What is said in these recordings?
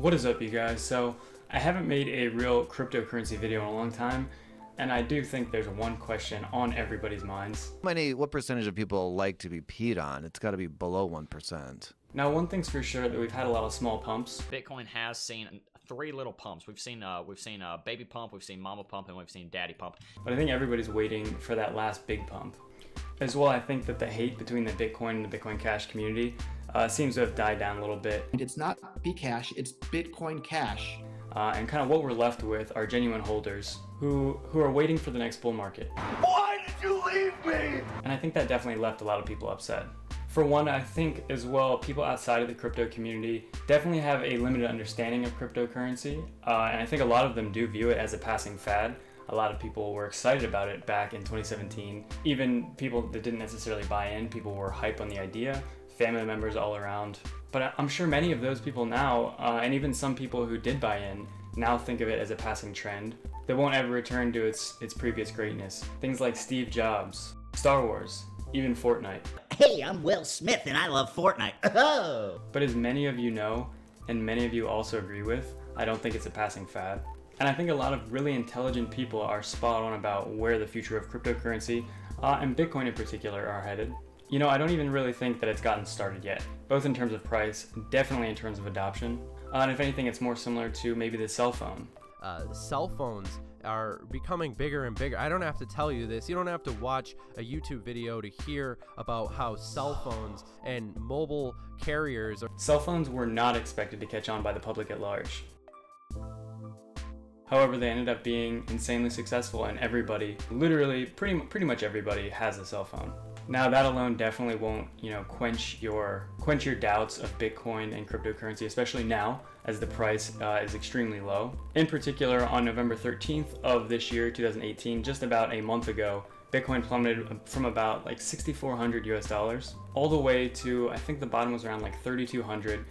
What is up, you guys? So I haven't made a real cryptocurrency video in a long time, and I do think there's one question on everybody's minds. What percentage of people like to be peed on? It's got to be below 1%. Now, one thing's for sure that we've had a lot of small pumps. Bitcoin has seen three little pumps. We've seen baby pump, we've seen mama pump, and we've seen daddy pump. But I think everybody's waiting for that last big pump. As well, I think that the hate between the Bitcoin and the Bitcoin Cash community seems to have died down a little bit. It's not Bcash, it's Bitcoin Cash. And kind of what we're left with are genuine holders who are waiting for the next bull market. Why did you leave me? And I think that definitely left a lot of people upset. For one, I think as well, people outside of the crypto community definitely have a limited understanding of cryptocurrency. And I think a lot of them do view it as a passing fad. A lot of people were excited about it back in 2017. Even people that didn't necessarily buy in, people were hype on the idea, family members all around. But I'm sure many of those people now, and even some people who did buy in, now think of it as a passing trend that won't ever return to its previous greatness. Things like Steve Jobs, Star Wars, even Fortnite. Hey, I'm Will Smith and I love Fortnite. Oh! But as many of you know, and many of you also agree with, I don't think it's a passing fad. And I think a lot of really intelligent people are spot on about where the future of cryptocurrency, and Bitcoin in particular, are headed. You know, I don't even really think that it's gotten started yet, both in terms of price, definitely in terms of adoption, and if anything, it's more similar to maybe the cell phone. Cell phones are becoming bigger and bigger. I don't have to tell you this. You don't have to watch a YouTube video to hear about how cell phones and mobile carriers Cell phones were not expected to catch on by the public at large. However, they ended up being insanely successful, and everybody, literally pretty much everybody, has a cell phone. Now that alone definitely won't, quench your doubts of Bitcoin and cryptocurrency, especially now as the price is extremely low. In particular, on November 13th of this year, 2018, just about a month ago, Bitcoin plummeted from about like $6,400 US all the way to, I think the bottom was around like 3,200.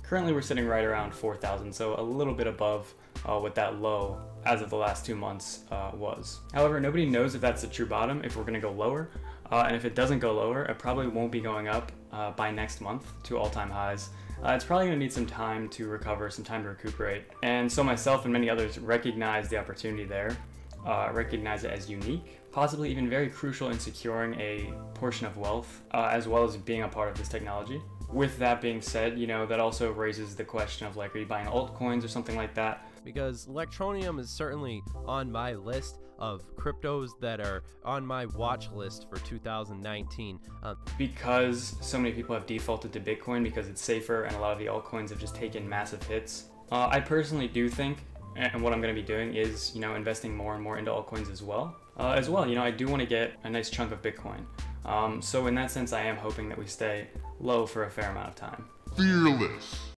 Currently, we're sitting right around 4,000, so a little bit above what that low as of the last 2 months was. However, nobody knows if that's the true bottom, if we're going to go lower, and if it doesn't go lower, it probably won't be going up by next month to all-time highs. It's probably going to need some time to recover, some time to recuperate. And so myself and many others recognize the opportunity there, recognize it as unique, possibly even very crucial in securing a portion of wealth, as well as being a part of this technology. With that being said, that also raises the question of like, are you buying altcoins or something like that? because Electroneum is certainly on my list of cryptos that are on my watch list for 2019. Because so many people have defaulted to Bitcoin because it's safer and a lot of the altcoins have just taken massive hits. I personally do think, and what I'm going to be doing is, investing more and more into altcoins as well. I do want to get a nice chunk of Bitcoin. So in that sense, I am hoping that we stay low for a fair amount of time. Fearless.